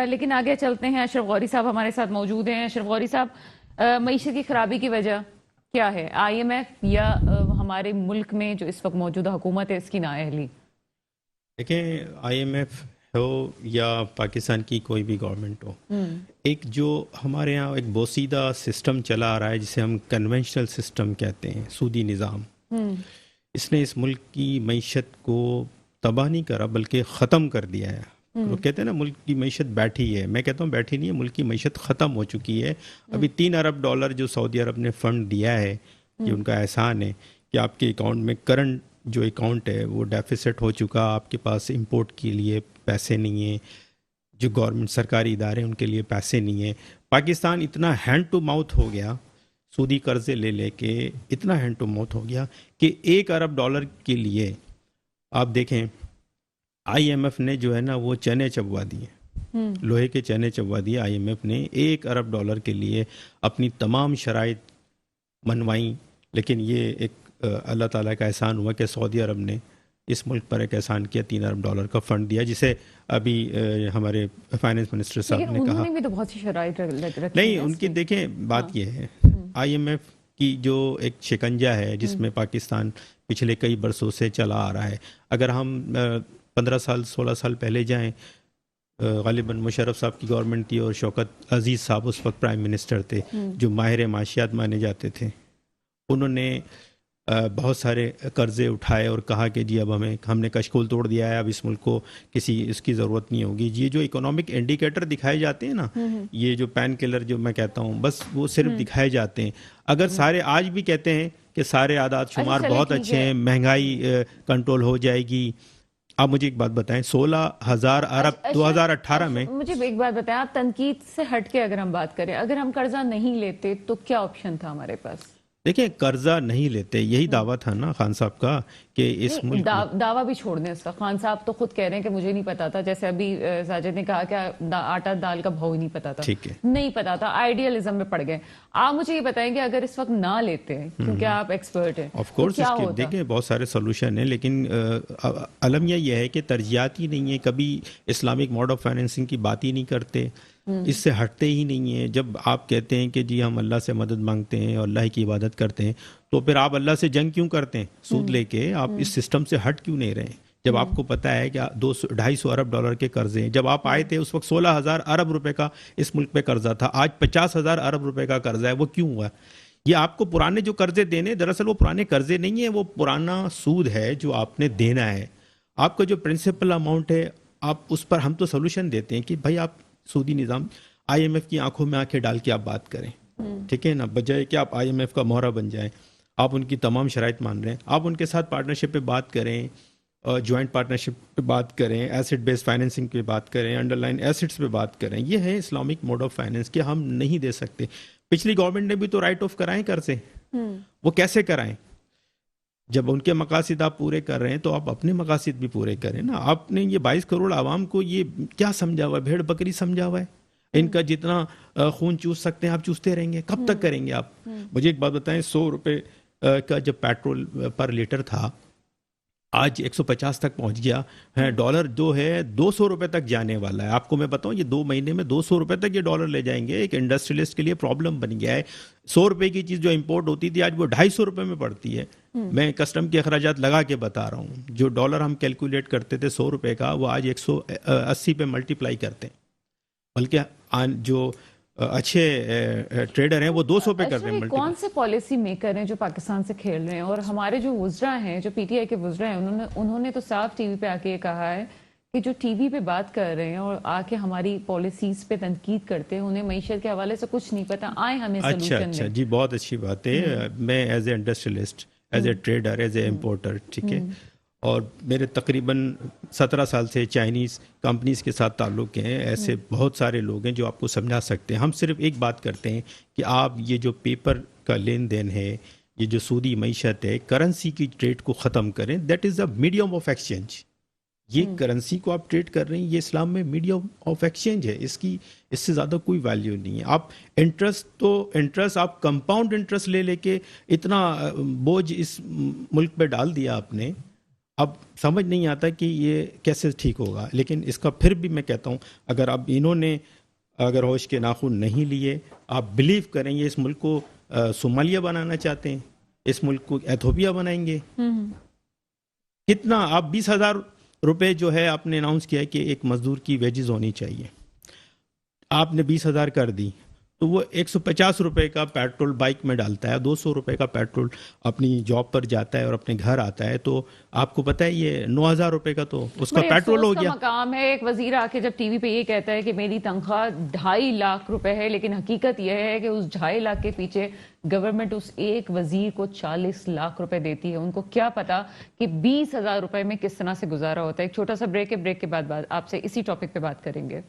لیکن آگے چلتے ہیں. اشرف غوری صاحب ہمارے ساتھ موجود ہیں. اشرف غوری صاحب، معیشت کی خرابی کی وجہ کیا ہے؟ آئی ایم ایف یا ہمارے ملک میں جو اس وقت موجودہ حکومت ہے اس کی نااہلی؟ دیکھیں، آئی ایم ایف ہو یا پاکستان کی کوئی بھی گورنمنٹ ہو، ایک جو ہمارے یہاں ایک بوسیدہ سسٹم چلا آ رہا ہے جسے ہم کنونشنل سسٹم کہتے ہیں، سودی نظام، اس نے اس ملک کی معیشت کو تباہ نہیں کرا بلکہ ختم کر دیا ہے. وہ کہتے ہیں نا ملک کی معیشت بیٹھی ہے، میں کہتا ہوں بیٹھی نہیں ہے، ملک کی معیشت ختم ہو چکی ہے. ابھی $3 ارب جو سعودی عرب نے فنڈ دیا ہے، یہ ان کا احسان ہے کہ آپ کے اکاؤنٹ میں کرنٹ جو اکاؤنٹ ہے وہ ڈیفیسٹ ہو چکا، آپ کے پاس امپورٹ کے لیے پیسے نہیں ہیں، جو گورنمنٹ سرکاری ادارے ہیں ان کے لیے پیسے نہیں ہیں. پاکستان اتنا ہینڈ ٹو ماؤتھ ہو گیا، سودی قرضے لے لے کے اتنا ہینڈ ٹو ماؤتھ ہو گیا کہ $1 ارب کے لیے آپ دیکھیں آئی ایم ایف نے جو ہے نا وہ چنے چبوا دیے، لوہے کے چنے چبوا دیے. آئی ایم ایف نے $1 ارب کے لیے اپنی تمام شرائط منوائیں، لیکن یہ ایک اللہ تعالیٰ کا احسان ہوا کہ سعودی عرب نے اس ملک پر ایک احسان کیا، $3 ارب کا فنڈ دیا، جسے ابھی ہمارے فائنینس منسٹر صاحب نے کہا. انہوں نے بھی تو بہت سی شرائط رکھی نہیں، ان کی دیکھیں بات یہ ہے، آئی ایم ایف کی جو ایک شکنجہ ہے جس میں پاکستان پچھلے کئی برسوں سے چلا آ رہا ہے. اگر ہم 15 سال 16 سال پہلے جائیں، غالباً مشرف صاحب کی گورنمنٹ تھی اور شوکت عزیز صاحب اس وقت پرائم منسٹر تھے جو ماہر معاشیات مانے جاتے تھے. انہوں نے بہت سارے قرضے اٹھائے اور کہا کہ جی اب ہم نے کشکول توڑ دیا ہے، اب اس ملک کو اس کی ضرورت نہیں ہوگی. یہ جو اکنامک انڈیکیٹر دکھائے جاتے ہیں نا، یہ جو پین کلر جو میں کہتا ہوں، بس وہ صرف دکھائے جاتے ہیں. اگر سارے آج بھی کہتے ہیں کہ سارے اعداد شمار بہت اچھے ہیں، مہنگائی کنٹرول ہو جائے گی. آپ مجھے ایک بات بتائیں، 16,000 ارب 2018 میں، مجھے ایک بات بتائیں، آپ تنقید سے ہٹ کے اگر ہم بات کریں، اگر ہم قرضہ نہیں لیتے تو کیا آپشن تھا ہمارے پاس؟ دیکھیں قرضہ نہیں لیتے، یہی دعویٰ تھا نا خان صاحب کا کہ اس ملک دعویٰ بھی چھوڑ دیں اس کا. خان صاحب تو خود کہہ رہے ہیں کہ مجھے نہیں پتا تھا، جیسے ابھی ساجد نے کہا کہ آٹا دال کا بھاؤ ہی نہیں پتا تھا. ٹھیک ہے، نہیں پتا تھا، آئیڈیالزم میں پڑ گئے. آپ مجھے یہ بتائیں کہ اگر اس وقت نہ لیتے ہیں، کیونکہ آپ ایکسپرٹ ہیں، آف کورس اس کے دیکھیں بہت سارے سولوشن ہیں، لیکن المیہ یہ ہے کہ ترجیحات ہی نہیں ہے. کبھی اسلامک موڈ آف فائنینسنگ کی بات ہی نہیں کرتے، اس سے ہٹتے ہی نہیں ہیں. جب آپ کہتے ہیں کہ جی ہم اللہ سے مدد مانگتے ہیں اور اللہ کی عبادت کرتے ہیں، تو پھر آپ اللہ سے جنگ کیوں کرتے ہیں؟ سود لے کے آپ اس سسٹم سے ہٹ کیوں نہیں رہے؟ جب آپ کو پتا ہے کہ 250 ارب کے قرضے ہیں. جب آپ آئے تھے اس وقت 16,000 ارب روپے کا اس ملک پہ قرضہ تھا، آج 50,000 ارب روپے کا قرضہ ہے. وہ کیوں ہوا؟ یہ آپ کو پرانے جو قرضے دینے، دراصل وہ پرانے قرضے نہیں ہیں، وہ پرانا سود ہے جو آپ نے دینا ہے. آپ کا جو پرنسپل اماؤنٹ ہے، آپ اس پر ہم تو سولوشن دیتے ہیں کہ بھائی آپ سودی نظام، آئی ایم ایف کی آنکھوں میں آنکھیں ڈال کے آپ بات کریں، ٹھیک ہے نا، بجائے کہ آپ آئی ایم ایف کا مہرہ بن جائیں. آپ ان کی تمام شرائط مان رہے ہیں، آپ ان کے ساتھ پارٹنرشپ پہ بات کریں، جوائنٹ پارٹنرشپ پہ بات کریں، ایسٹ بیس فائنینسنگ پہ بات کریں، انڈر لائن ایسٹس پہ بات کریں. یہ ہے اسلامک موڈ آف فائنینس کہ ہم نہیں دے سکتے. پچھلی گورنمنٹ نے بھی تو رائٹ آف کرائیں قرضے، وہ کیسے کرائیں؟ جب ان کے مقاصد آپ پورے کر رہے ہیں تو آپ اپنے مقاصد بھی پورے کریں نا. آپ نے یہ 22 کروڑ عوام کو یہ کیا سمجھا ہوا ہے؟ بھیڑ بکری سمجھا ہوا ہے. ان کا جتنا خون چوس سکتے ہیں آپ چوستے رہیں گے. کب تک کریں گے آپ؟ مجھے ایک بات بتائیں، 100 روپے کا جب پیٹرول پر لیٹر تھا، آج 150 تک پہنچ گیا ہے. ڈالر جو ہے 200 روپے تک جانے والا ہے. آپ کو میں بتاؤں، یہ 2 مہینے میں 200 روپے تک یہ ڈالر لے جائیں گے. ایک انڈسٹریلسٹ کے لیے پرابلم بن گیا ہے. 100 روپے کی چیز جو امپورٹ ہوتی تھی آج وہ 250 روپے میں پڑتی ہے. میں کسٹم کے اخراجات لگا کے بتا رہا ہوں. جو ڈالر ہم کیلکولیٹ کرتے تھے 100 روپے کا، وہ آج 180 پہ ملٹیپلائی کرتے ہیں. بلکہ جو اچھے ٹریڈر ہیں وہ 200 پہ کر رہے ہیں. کون سے پالیسی میکر ہیں جو پاکستان سے کھیل رہے ہیں؟ اور ہمارے جو وزراء ہیں، جو پی ٹی آئی کے وزراء ہیں، انہوں نے تو صاف ٹی وی پہ آ کے یہ کہا ہے کہ جو ٹی وی پہ بات کر رہے ہیں اور آ کے ہماری پالیسیز پہ تنقید کرتے ہیں، انہیں معیشت کے حوالے سے کچھ نہیں پتا. آئیں ہمیں سلوشن دیں. اچھا جی، بہت اچھی بات ہے. میں as a industrialist, as a trader, as a importer, ٹھیک ہے، اور میرے تقریباً 17 سال سے چائنیز کمپنیز کے ساتھ تعلق ہیں. ایسے بہت سارے لوگ ہیں جو آپ کو سمجھا سکتے ہیں. ہم صرف ایک بات کرتے ہیں کہ آپ یہ جو پیپر کا لین دین ہے، یہ جو سودی معیشت ہے، کرنسی کی ٹریڈ کو ختم کریں. That is a medium of exchange. یہ کرنسی کو آپ ٹریڈ کر رہے ہیں، یہ اسلام میں میڈیم آف ایکسچینج ہے. اس سے زیادہ کوئی ویلیو نہیں ہے. آپ انٹرسٹ آپ کمپاؤنڈ انٹرسٹ لے کے اتنا بوجھ اس ملک پہ ڈال دیا آپ نے. اب سمجھ نہیں آتا کہ یہ کیسے ٹھیک ہوگا. لیکن اس کا پھر بھی میں کہتا ہوں اگر اب انہوں نے اگر ہوش کے ناخن نہیں لیے, آپ بلیو کریں یہ اس ملک کو صومالیہ بنانا چاہتے ہیں, اس ملک کو ایتھوپیا بنائیں گے. کتنا آپ 20,000 روپے جو ہے آپ نے اناؤنس کیا کہ ایک مزدور کی ویجز ہونی چاہیے, آپ نے 20,000 کر دی تو وہ 150 روپے کا پیٹرول بائک میں ڈالتا ہے, 200 روپے کا پیٹرول اپنی جاب پر جاتا ہے اور اپنے گھر آتا ہے, تو آپ کو پتہ ہے یہ 9,000 روپے کا تو اس کا پیٹرول ہو گیا. مقام ہے ایک وزیر آ کے جب ٹی وی پہ یہ کہتا ہے کہ میری تنخواہ 2.5 لاکھ روپے ہے, لیکن حقیقت یہ ہے کہ اس 2.5 لاکھ کے پیچھے گورنمنٹ اس ایک وزیر کو 40 لاکھ روپے دیتی ہے. ان کو کیا پتا کہ 20,000 روپے میں کس طرح سے گزارا ہوتا ہے. ایک چھوٹا سا بریک ہے, بریک کے بعد آپ سے اسی ٹاپک پہ بات کریں گے.